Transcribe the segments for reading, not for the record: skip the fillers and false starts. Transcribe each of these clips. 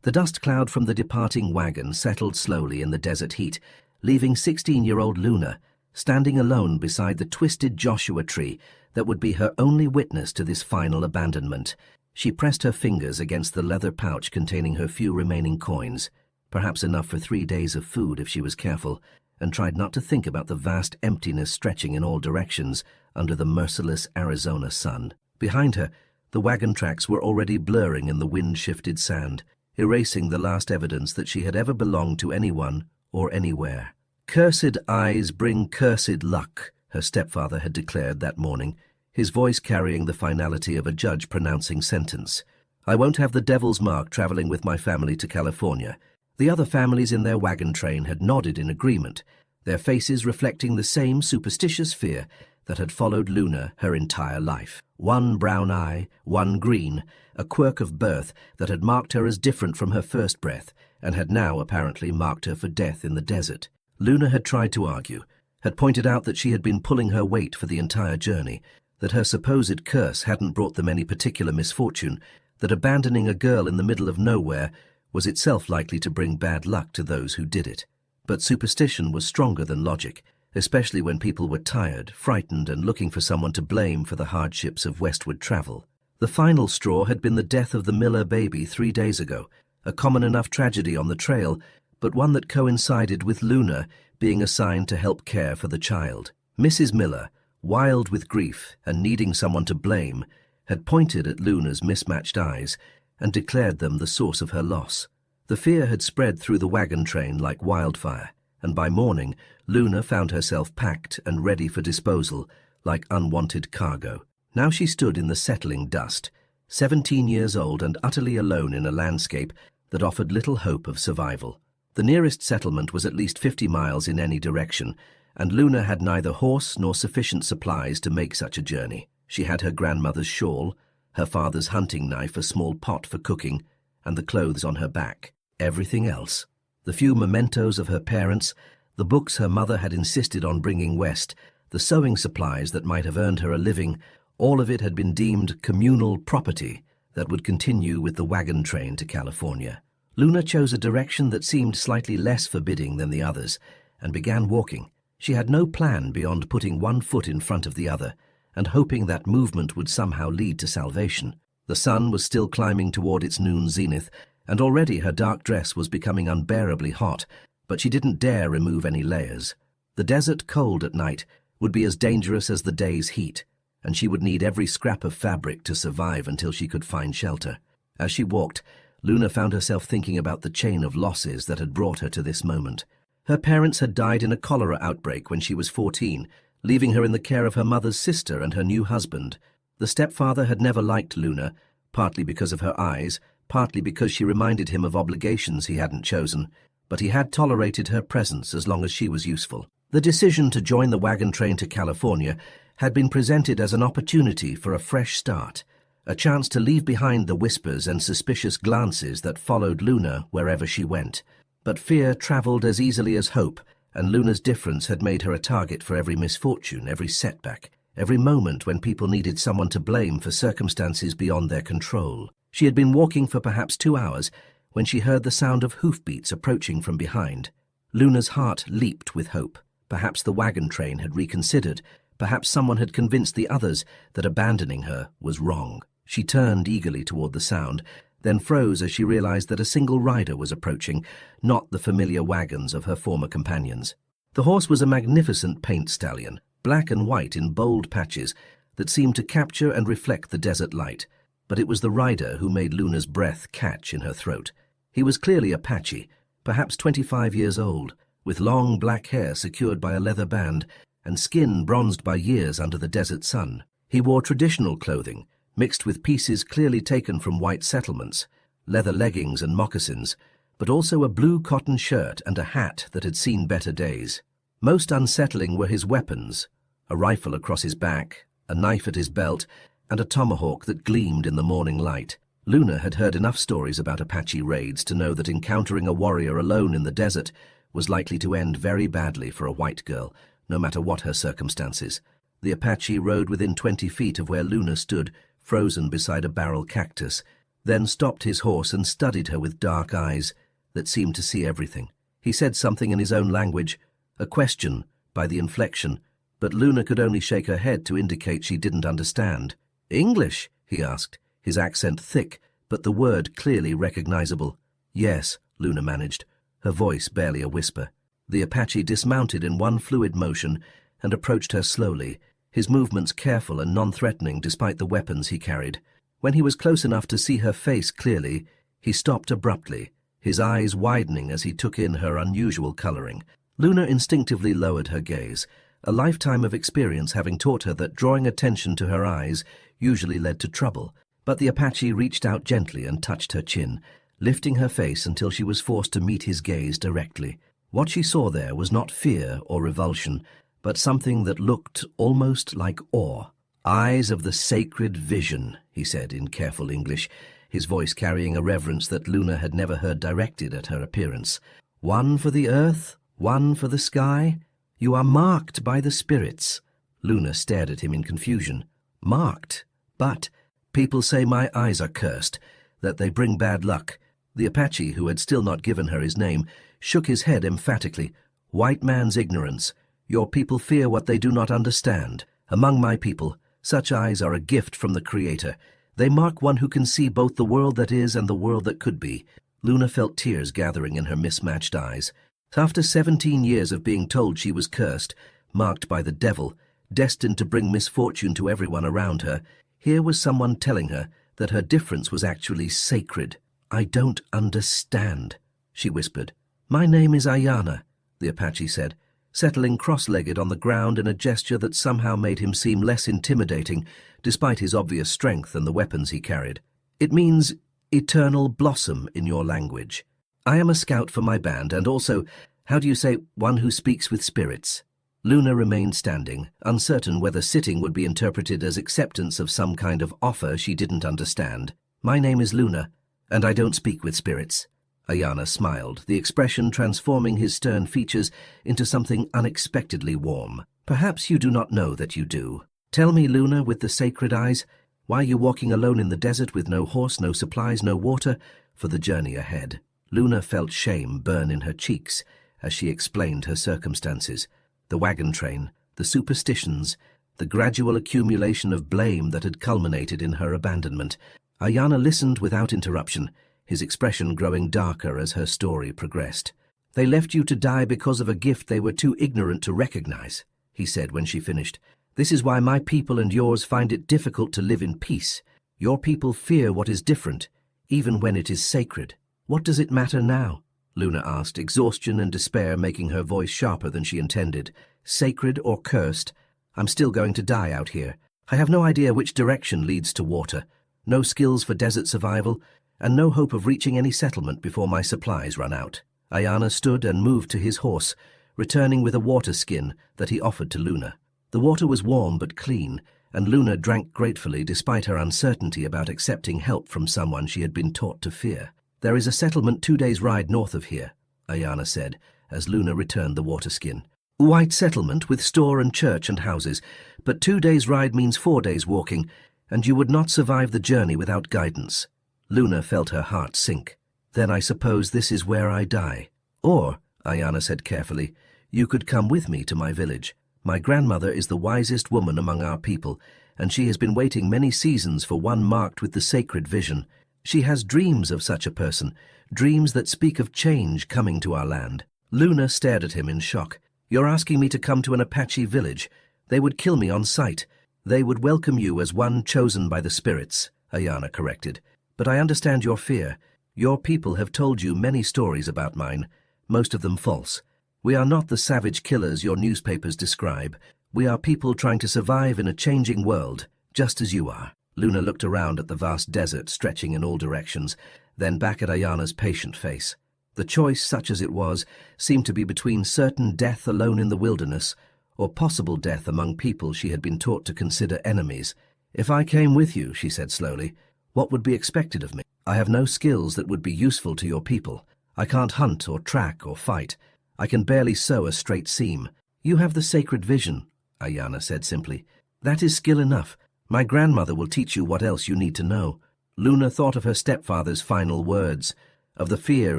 The dust cloud from the departing wagon settled slowly in the desert heat, leaving 16-year-old Luna standing alone beside the twisted Joshua tree that would be her only witness to this final abandonment. She pressed her fingers against the leather pouch containing her few remaining coins, perhaps enough for 3 days of food if she was careful, and tried not to think about the vast emptiness stretching in all directions under the merciless Arizona sun. Behind her, the wagon tracks were already blurring in the wind-shifted sand, erasing the last evidence that she had ever belonged to anyone or anywhere. "Cursed eyes bring cursed luck," her stepfather had declared that morning, his voice carrying the finality of a judge pronouncing sentence. "I won't have the devil's mark traveling with my family to California." The other families in their wagon train had nodded in agreement, their faces reflecting the same superstitious fear that had followed Luna her entire life. One brown eye, one green, a quirk of birth that had marked her as different from her first breath and had now apparently marked her for death in the desert. Luna had tried to argue, had pointed out that she had been pulling her weight for the entire journey, that her supposed curse hadn't brought them any particular misfortune, that abandoning a girl in the middle of nowhere was itself likely to bring bad luck to those who did it. But superstition was stronger than logic, especially when people were tired, frightened, and looking for someone to blame for the hardships of westward travel. The final straw had been the death of the Miller baby 3 days ago, a common enough tragedy on the trail, but one that coincided with Luna being assigned to help care for the child. Mrs. Miller, wild with grief and needing someone to blame, had pointed at Luna's mismatched eyes and declared them the source of her loss. The fear had spread through the wagon train like wildfire, and by morning, Luna found herself packed and ready for disposal, like unwanted cargo. Now she stood in the settling dust, 17 years old and utterly alone in a landscape that offered little hope of survival. The nearest settlement was at least 50 miles in any direction, and Luna had neither horse nor sufficient supplies to make such a journey. She had her grandmother's shawl, her father's hunting knife, a small pot for cooking, and the clothes on her back. Everything else, the few mementos of her parents, the books her mother had insisted on bringing west, the sewing supplies that might have earned her a living, all of it had been deemed communal property that would continue with the wagon train to California. Luna chose a direction that seemed slightly less forbidding than the others, and began walking. She had no plan beyond putting one foot in front of the other, and hoping that movement would somehow lead to salvation. The sun was still climbing toward its noon zenith, and already her dark dress was becoming unbearably hot, but she didn't dare remove any layers. The desert cold at night would be as dangerous as the day's heat, and she would need every scrap of fabric to survive until she could find shelter. As she walked, Luna found herself thinking about the chain of losses that had brought her to this moment. Her parents had died in a cholera outbreak when she was 14, leaving her in the care of her mother's sister and her new husband. The stepfather had never liked Luna, partly because of her eyes, partly because she reminded him of obligations he hadn't chosen, but he had tolerated her presence as long as she was useful. The decision to join the wagon train to California had been presented as an opportunity for a fresh start, a chance to leave behind the whispers and suspicious glances that followed Luna wherever she went. But fear traveled as easily as hope, and Luna's difference had made her a target for every misfortune, every setback, every moment when people needed someone to blame for circumstances beyond their control. She had been walking for perhaps 2 hours when she heard the sound of hoofbeats approaching from behind. Luna's heart leaped with hope. Perhaps the wagon train had reconsidered. Perhaps someone had convinced the others that abandoning her was wrong. She turned eagerly toward the sound, then froze as she realized that a single rider was approaching, not the familiar wagons of her former companions. The horse was a magnificent paint stallion, black and white in bold patches that seemed to capture and reflect the desert light. But it was the rider who made Luna's breath catch in her throat. He was clearly Apache, perhaps 25 years old, with long black hair secured by a leather band and skin bronzed by years under the desert sun. He wore traditional clothing, mixed with pieces clearly taken from white settlements, leather leggings and moccasins, but also a blue cotton shirt and a hat that had seen better days. Most unsettling were his weapons, a rifle across his back, a knife at his belt, and a tomahawk that gleamed in the morning light. Luna had heard enough stories about Apache raids to know that encountering a warrior alone in the desert was likely to end very badly for a white girl, no matter what her circumstances. The Apache rode within 20 feet of where Luna stood, frozen beside a barrel cactus, then stopped his horse and studied her with dark eyes that seemed to see everything. He said something in his own language, a question by the inflection, but Luna could only shake her head to indicate she didn't understand. "English?" he asked, his accent thick, but the word clearly recognizable. "Yes," Luna managed, her voice barely a whisper. The Apache dismounted in one fluid motion and approached her slowly, his movements careful and non-threatening despite the weapons he carried. When he was close enough to see her face clearly, he stopped abruptly, his eyes widening as he took in her unusual coloring. Luna instinctively lowered her gaze, a lifetime of experience having taught her that drawing attention to her eyes usually led to trouble. But the Apache reached out gently and touched her chin, lifting her face until she was forced to meet his gaze directly. What she saw there was not fear or revulsion, but something that looked almost like awe. "Eyes of the sacred vision," he said in careful English, his voice carrying a reverence that Luna had never heard directed at her appearance. "One for the earth, one for the sky. You are marked by the spirits." Luna stared at him in confusion. "Marked? But people say my eyes are cursed, that they bring bad luck." The Apache, who had still not given her his name, shook his head emphatically. "White man's ignorance. Your people fear what they do not understand. Among my people, such eyes are a gift from the Creator. They mark one who can see both the world that is and the world that could be." Luna felt tears gathering in her mismatched eyes. After 17 years of being told she was cursed, marked by the devil, destined to bring misfortune to everyone around her, here was someone telling her that her difference was actually sacred. "I don't understand," she whispered. "My name is Ayana," the Apache said, settling cross-legged on the ground in a gesture that somehow made him seem less intimidating, despite his obvious strength and the weapons he carried. "It means eternal blossom in your language. I am a scout for my band, and also, how do you say, one who speaks with spirits?" Luna remained standing, uncertain whether sitting would be interpreted as acceptance of some kind of offer she didn't understand. "My name is Luna, and I don't speak with spirits." Ayana smiled, the expression transforming his stern features into something unexpectedly warm. "Perhaps you do not know that you do. Tell me, Luna with the sacred eyes, why are you walking alone in the desert with no horse, no supplies, no water, for the journey ahead?" Luna felt shame burn in her cheeks as she explained her circumstances. The wagon train, the superstitions, the gradual accumulation of blame that had culminated in her abandonment. Ayana listened without interruption, his expression growing darker as her story progressed. "They left you to die because of a gift they were too ignorant to recognize," he said when she finished. "This is why my people and yours find it difficult to live in peace. Your people fear what is different, even when it is sacred." "What does it matter now?" Luna asked, exhaustion and despair making her voice sharper than she intended. "Sacred or cursed, I'm still going to die out here. I have no idea which direction leads to water, no skills for desert survival, and no hope of reaching any settlement before my supplies run out." Ayana stood and moved to his horse, returning with a water skin that he offered to Luna. The water was warm but clean, and Luna drank gratefully despite her uncertainty about accepting help from someone she had been taught to fear. "There is a settlement 2 days' ride north of here," Ayana said, as Luna returned the water skin. "White settlement with store and church and houses, but 2 days' ride means 4 days walking, and you would not survive the journey without guidance." Luna felt her heart sink. "Then I suppose this is where I die. Or," Ayana said carefully, "you could come with me to my village. My grandmother is the wisest woman among our people, and she has been waiting many seasons for one marked with the sacred vision. She has dreams of such a person, dreams that speak of change coming to our land." Luna stared at him in shock. "You're asking me to come to an Apache village? They would kill me on sight." "They would welcome you as one chosen by the spirits," Ayana corrected. "But I understand your fear. Your people have told you many stories about mine, most of them false. We are not the savage killers your newspapers describe. We are people trying to survive in a changing world, just as you are." Luna looked around at the vast desert stretching in all directions, then back at Ayana's patient face. The choice, such as it was, seemed to be between certain death alone in the wilderness or possible death among people she had been taught to consider enemies. "If I came with you," she said slowly, "what would be expected of me? I have no skills that would be useful to your people. I can't hunt or track or fight. I can barely sew a straight seam." "You have the sacred vision," Ayana said simply. "That is skill enough. My grandmother will teach you what else you need to know." Luna thought of her stepfather's final words, of the fear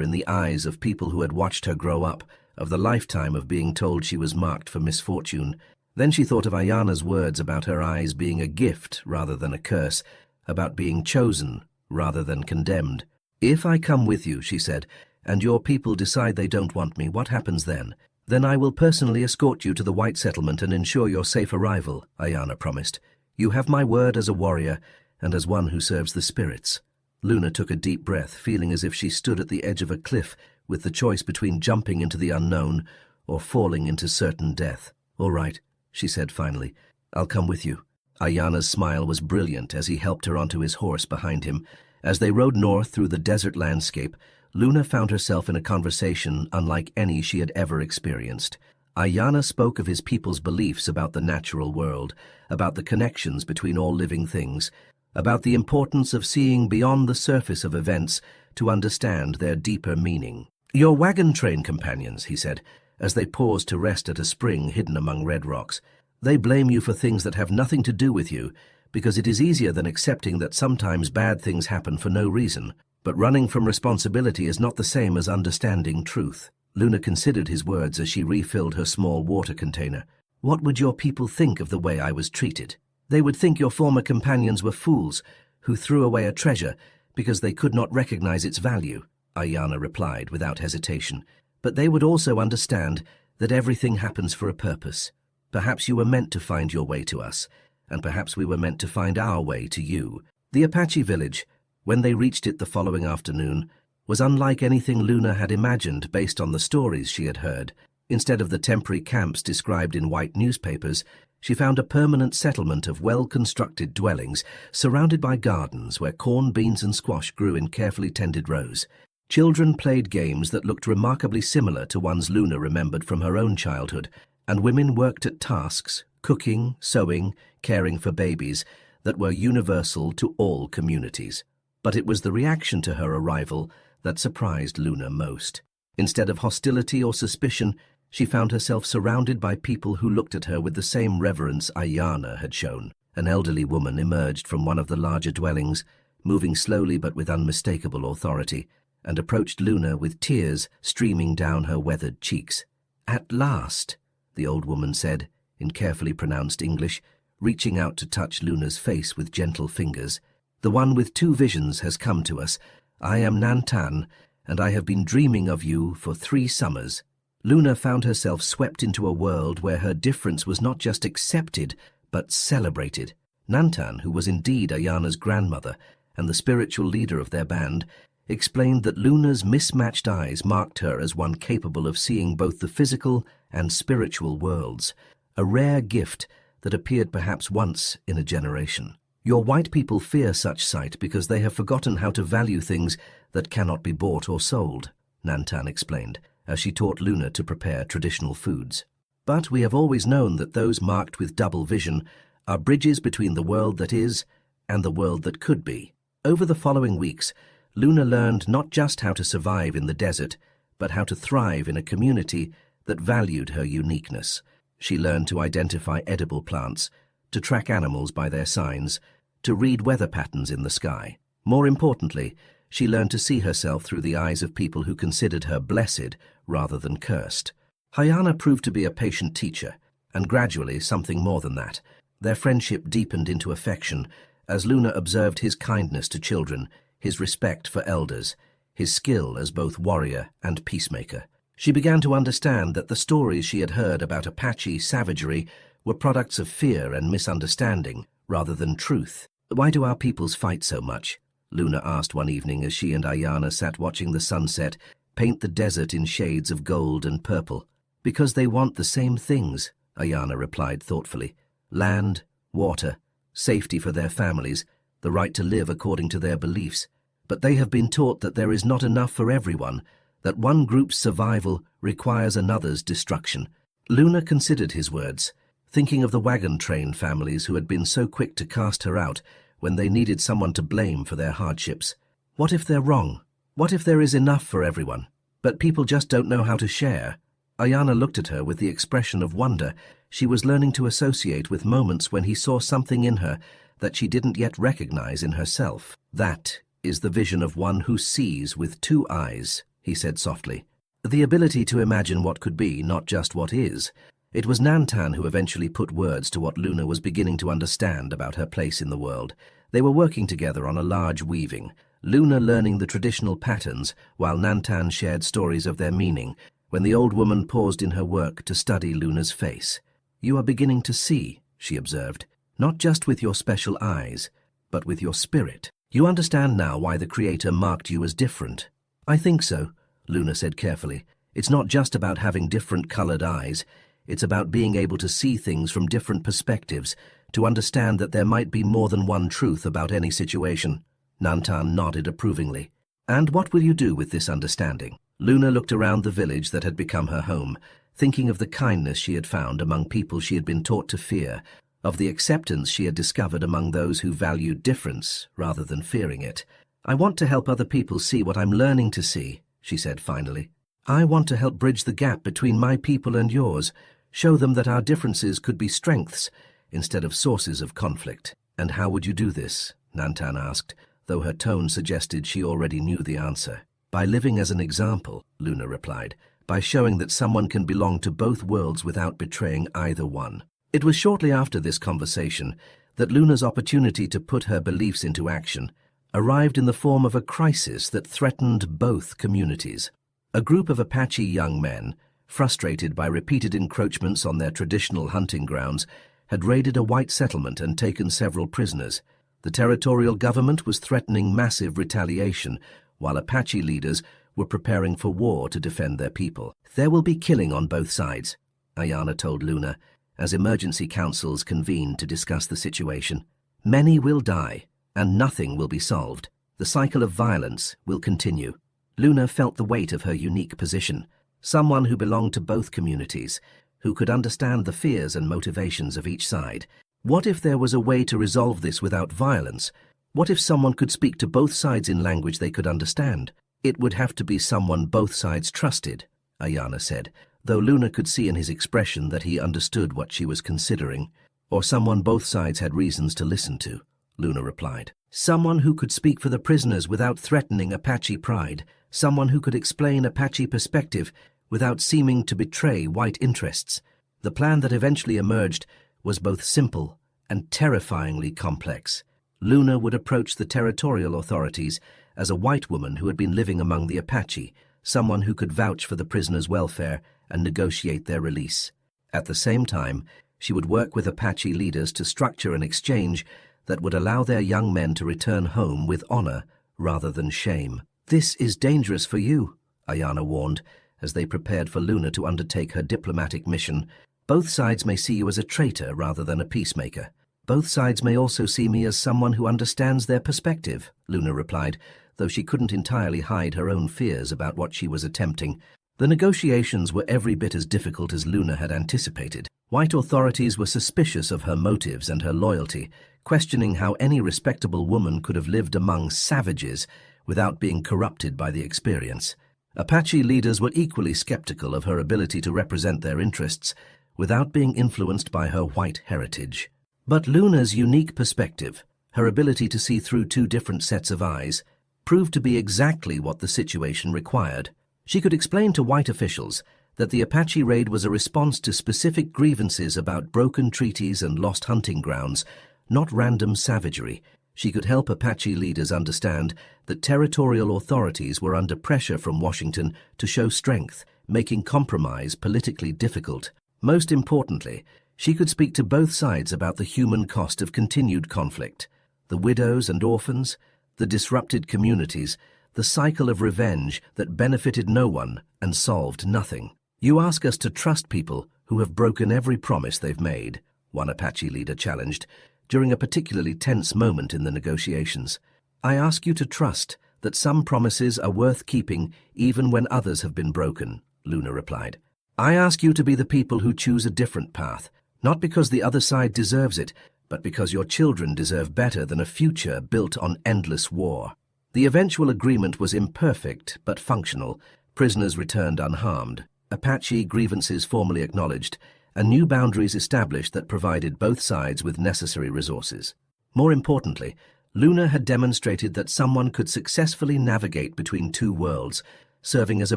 in the eyes of people who had watched her grow up, of the lifetime of being told she was marked for misfortune. Then she thought of Ayana's words about her eyes being a gift rather than a curse, about being chosen rather than condemned. "If I come with you," she said, "and your people decide they don't want me, what happens then?" "Then I will personally escort you to the white settlement and ensure your safe arrival," Ayana promised. "You have my word as a warrior and as one who serves the spirits." Luna took a deep breath, feeling as if she stood at the edge of a cliff with the choice between jumping into the unknown or falling into certain death. "All right," she said finally. "I'll come with you." Ayana's smile was brilliant as he helped her onto his horse behind him. As they rode north through the desert landscape, Luna found herself in a conversation unlike any she had ever experienced. Ayana spoke of his people's beliefs about the natural world, about the connections between all living things, about the importance of seeing beyond the surface of events to understand their deeper meaning. "Your wagon train companions," he said, as they paused to rest at a spring hidden among red rocks. "They blame you for things that have nothing to do with you, because it is easier than accepting that sometimes bad things happen for no reason. But running from responsibility is not the same as understanding truth." Luna considered his words as she refilled her small water container. "What would your people think of the way I was treated? They would think your former companions were fools who threw away a treasure because they could not recognize its value," Ayana replied without hesitation. "But they would also understand that everything happens for a purpose. Perhaps you were meant to find your way to us, and perhaps we were meant to find our way to you." The Apache village, when they reached it the following afternoon, was unlike anything Luna had imagined based on the stories she had heard. Instead of the temporary camps described in white newspapers, she found a permanent settlement of well-constructed dwellings surrounded by gardens where corn, beans and squash grew in carefully tended rows. Children played games that looked remarkably similar to ones Luna remembered from her own childhood, and women worked at tasks, cooking, sewing, caring for babies, that were universal to all communities. But it was the reaction to her arrival that surprised Luna most. Instead of hostility or suspicion, she found herself surrounded by people who looked at her with the same reverence Ayana had shown. An elderly woman emerged from one of the larger dwellings, moving slowly but with unmistakable authority, and approached Luna with tears streaming down her weathered cheeks. "At last," the old woman said, in carefully pronounced English, reaching out to touch Luna's face with gentle fingers. "The one with two visions has come to us. I am Nantan, and I have been dreaming of you for 3 summers." Luna found herself swept into a world where her difference was not just accepted, but celebrated. Nantan, who was indeed Ayana's grandmother and the spiritual leader of their band, explained that Luna's mismatched eyes marked her as one capable of seeing both the physical and spiritual worlds, a rare gift that appeared perhaps once in a generation. "Your white people fear such sight because they have forgotten how to value things that cannot be bought or sold," Nantan explained, as she taught Luna to prepare traditional foods. "But we have always known that those marked with double vision are bridges between the world that is and the world that could be." Over the following weeks, Luna learned not just how to survive in the desert, but how to thrive in a community that valued her uniqueness. She learned to identify edible plants, to track animals by their signs, to read weather patterns in the sky. More importantly, she learned to see herself through the eyes of people who considered her blessed rather than cursed. Ayana proved to be a patient teacher, and gradually something more than that. Their friendship deepened into affection as Luna observed his kindness to children, his respect for elders, his skill as both warrior and peacemaker. She began to understand that the stories she had heard about Apache savagery were products of fear and misunderstanding rather than truth. "Why do our peoples fight so much?" Luna asked one evening as she and Ayana sat watching the sunset paint the desert in shades of gold and purple. "Because they want the same things," Ayana replied thoughtfully. "Land, water, safety for their families, the right to live according to their beliefs. But they have been taught that there is not enough for everyone, that one group's survival requires another's destruction." Luna considered his words, thinking of the wagon train families who had been so quick to cast her out when they needed someone to blame for their hardships. What if they're wrong? What if there is enough for everyone, but people just don't know how to share? Ayana looked at her with the expression of wonder she was learning to associate with moments when he saw something in her that she didn't yet recognize in herself. "That is the vision of one who sees with two eyes," he said softly. "The ability to imagine what could be, not just what is." It was Nantan who eventually put words to what Luna was beginning to understand about her place in the world. They were working together on a large weaving, Luna learning the traditional patterns while Nantan shared stories of their meaning, when the old woman paused in her work to study Luna's face. "You are beginning to see," she observed, "not just with your special eyes, but with your spirit. You understand now why the Creator marked you as different." "I think so," Luna said carefully. "It's not just about having different colored eyes. It's about being able to see things from different perspectives, to understand that there might be more than one truth about any situation." Nantan nodded approvingly. "And what will you do with this understanding?" Luna looked around the village that had become her home, thinking of the kindness she had found among people she had been taught to fear, of the acceptance she had discovered among those who valued difference rather than fearing it. "I want to help other people see what I'm learning to see," she said finally. "I want to help bridge the gap between my people and yours, show them that our differences could be strengths instead of sources of conflict." "And how would you do this?" Nantan asked, though her tone suggested she already knew the answer. "By living as an example," Luna replied, "by showing that someone can belong to both worlds without betraying either one." It was shortly after this conversation that Luna's opportunity to put her beliefs into action arrived in the form of a crisis that threatened both communities. A group of Apache young men, frustrated by repeated encroachments on their traditional hunting grounds, had raided a white settlement and taken several prisoners. The territorial government was threatening massive retaliation, while Apache leaders were preparing for war to defend their people. "There will be killing on both sides," Ayana told Luna, as emergency councils convened to discuss the situation. "Many will die, and nothing will be solved. The cycle of violence will continue." Luna felt the weight of her unique position, someone who belonged to both communities, who could understand the fears and motivations of each side. What if there was a way to resolve this without violence? What if someone could speak to both sides in language they could understand? "It would have to be someone both sides trusted," Ayana said, though Luna could see in his expression that he understood what she was considering. "Or someone both sides had reasons to listen to," Luna replied. "Someone who could speak for the prisoners without threatening Apache pride, someone who could explain Apache perspective without seeming to betray white interests." The plan that eventually emerged was both simple and terrifyingly complex. Luna would approach the territorial authorities as a white woman who had been living among the Apache, someone who could vouch for the prisoners' welfare and negotiate their release. At the same time, she would work with Apache leaders to structure an exchange that would allow their young men to return home with honor rather than shame. "This is dangerous for you," Ayana warned, as they prepared for Luna to undertake her diplomatic mission. "Both sides may see you as a traitor rather than a peacemaker." "Both sides may also see me as someone who understands their perspective," Luna replied, though she couldn't entirely hide her own fears about what she was attempting. The negotiations were every bit as difficult as Luna had anticipated. White authorities were suspicious of her motives and her loyalty, questioning how any respectable woman could have lived among savages without being corrupted by the experience. Apache leaders were equally skeptical of her ability to represent their interests without being influenced by her white heritage. But Luna's unique perspective, her ability to see through two different sets of eyes, proved to be exactly what the situation required. She could explain to white officials that the Apache raid was a response to specific grievances about broken treaties and lost hunting grounds, not random savagery. She could help Apache leaders understand that territorial authorities were under pressure from Washington to show strength, making compromise politically difficult. Most importantly, she could speak to both sides about the human cost of continued conflict, the widows and orphans, the disrupted communities, the cycle of revenge that benefited no one and solved nothing. "You ask us to trust people who have broken every promise they've made," one Apache leader challenged, during a particularly tense moment in the negotiations. "I ask you to trust that some promises are worth keeping even when others have been broken," Luna replied. "I ask you to be the people who choose a different path, not because the other side deserves it, but because your children deserve better than a future built on endless war." The eventual agreement was imperfect but functional. Prisoners returned unharmed, Apache grievances formally acknowledged, and new boundaries established that provided both sides with necessary resources. More importantly, Luna had demonstrated that someone could successfully navigate between two worlds, serving as a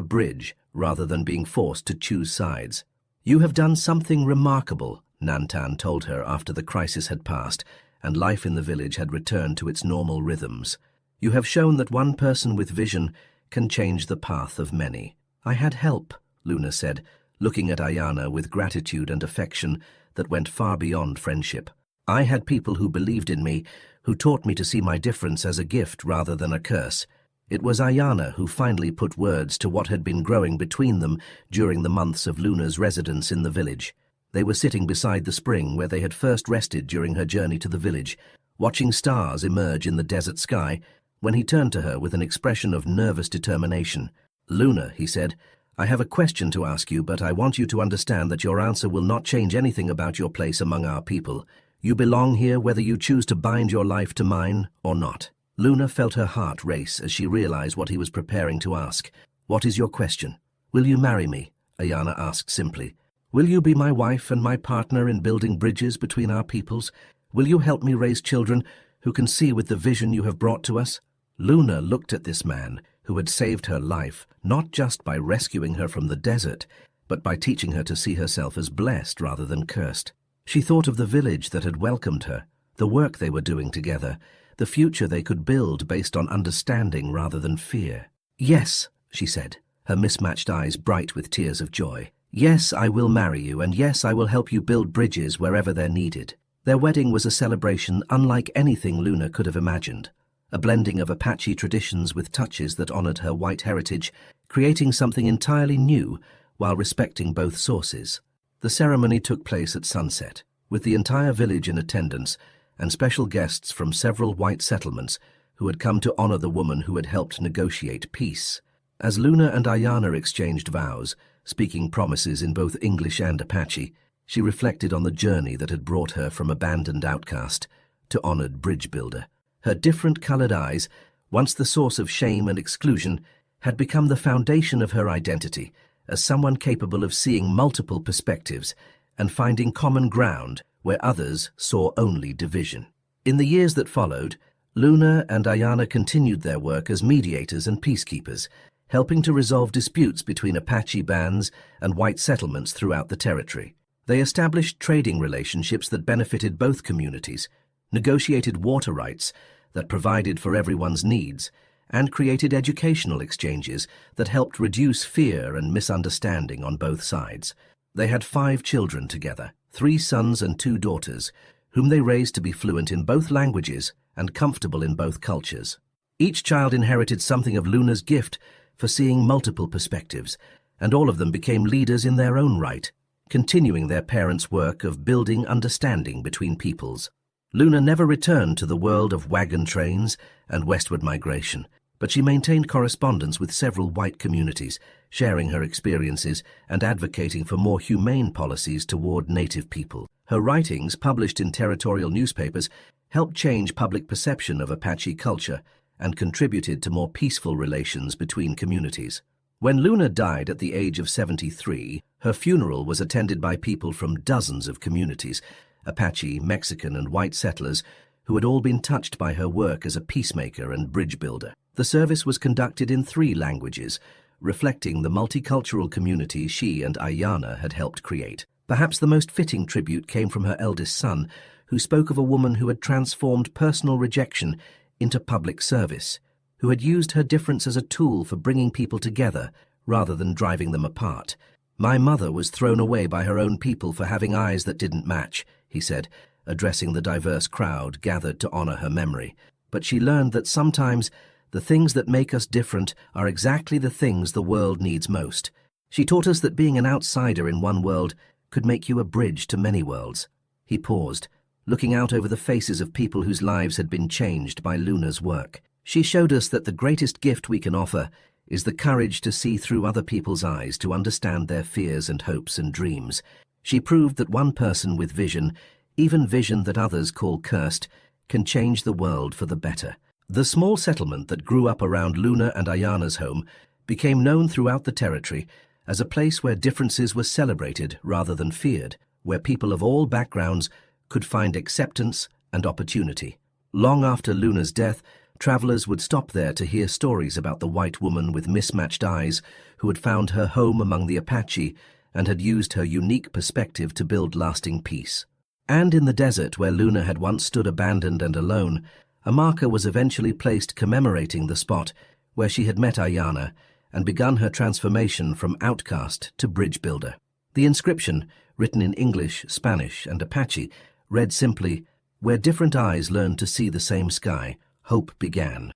bridge rather than being forced to choose sides. "You have done something remarkable," Nantan told her after the crisis had passed and life in the village had returned to its normal rhythms. "You have shown that one person with vision can change the path of many." "I had help," Luna said, looking at Ayana with gratitude and affection that went far beyond friendship. "I had people who believed in me, who taught me to see my difference as a gift rather than a curse." It was Ayana who finally put words to what had been growing between them during the months of Luna's residence in the village. They were sitting beside the spring where they had first rested during her journey to the village, watching stars emerge in the desert sky, when he turned to her with an expression of nervous determination. "Luna," he said, "I have a question to ask you, but I want you to understand that your answer will not change anything about your place among our people. You belong here whether you choose to bind your life to mine or not." Luna felt her heart race as she realized what he was preparing to ask. "What is your question?" "Will you marry me?" Ayana asked simply. "Will you be my wife and my partner in building bridges between our peoples? Will you help me raise children who can see with the vision you have brought to us?" Luna looked at this man who had saved her life, not just by rescuing her from the desert, but by teaching her to see herself as blessed rather than cursed. She thought of the village that had welcomed her, the work they were doing together, the future they could build based on understanding rather than fear. "Yes," she said, her mismatched eyes bright with tears of joy. "Yes, I will marry you, and yes, I will help you build bridges wherever they're needed." Their wedding was a celebration unlike anything Luna could have imagined, a blending of Apache traditions with touches that honored her white heritage, creating something entirely new while respecting both sources. The ceremony took place at sunset, with the entire village in attendance and special guests from several white settlements who had come to honor the woman who had helped negotiate peace. As Luna and Ayana exchanged vows, speaking promises in both English and Apache, she reflected on the journey that had brought her from abandoned outcast to honored bridge builder. Her different-colored eyes, once the source of shame and exclusion, had become the foundation of her identity as someone capable of seeing multiple perspectives and finding common ground where others saw only division. In the years that followed, Luna and Ayana continued their work as mediators and peacekeepers, helping to resolve disputes between Apache bands and white settlements throughout the territory. They established trading relationships that benefited both communities, negotiated water rights that provided for everyone's needs, and created educational exchanges that helped reduce fear and misunderstanding on both sides. They had 5 children together, 3 sons and 2 daughters, whom they raised to be fluent in both languages and comfortable in both cultures. Each child inherited something of Luna's gift for seeing multiple perspectives, and all of them became leaders in their own right, continuing their parents' work of building understanding between peoples. Luna never returned to the world of wagon trains and westward migration, but she maintained correspondence with several white communities, sharing her experiences and advocating for more humane policies toward native people. Her writings, published in territorial newspapers, helped change public perception of Apache culture and contributed to more peaceful relations between communities. When Luna died at the age of 73, her funeral was attended by people from dozens of communities, Apache, Mexican, and white settlers, who had all been touched by her work as a peacemaker and bridge builder. The service was conducted in 3 languages, reflecting the multicultural community she and Ayana had helped create. Perhaps the most fitting tribute came from her eldest son, who spoke of a woman who had transformed personal rejection into public service, who had used her difference as a tool for bringing people together rather than driving them apart. "My mother was thrown away by her own people for having eyes that didn't match," he said, addressing the diverse crowd gathered to honor her memory. "But she learned that sometimes the things that make us different are exactly the things the world needs most. She taught us that being an outsider in one world could make you a bridge to many worlds." He paused, looking out over the faces of people whose lives had been changed by Luna's work. "She showed us that the greatest gift we can offer is the courage to see through other people's eyes, to understand their fears and hopes and dreams. She proved that one person with vision, even vision that others call cursed, can change the world for the better." The small settlement that grew up around Luna and Ayana's home became known throughout the territory as a place where differences were celebrated rather than feared, where people of all backgrounds could find acceptance and opportunity. Long after Luna's death, travelers would stop there to hear stories about the white woman with mismatched eyes who had found her home among the Apache and had used her unique perspective to build lasting peace. And in the desert where Luna had once stood abandoned and alone, a marker was eventually placed commemorating the spot where she had met Ayana and begun her transformation from outcast to bridge builder. The inscription, written in English, Spanish, and Apache, read simply, "Where different eyes learn to see the same sky, hope began."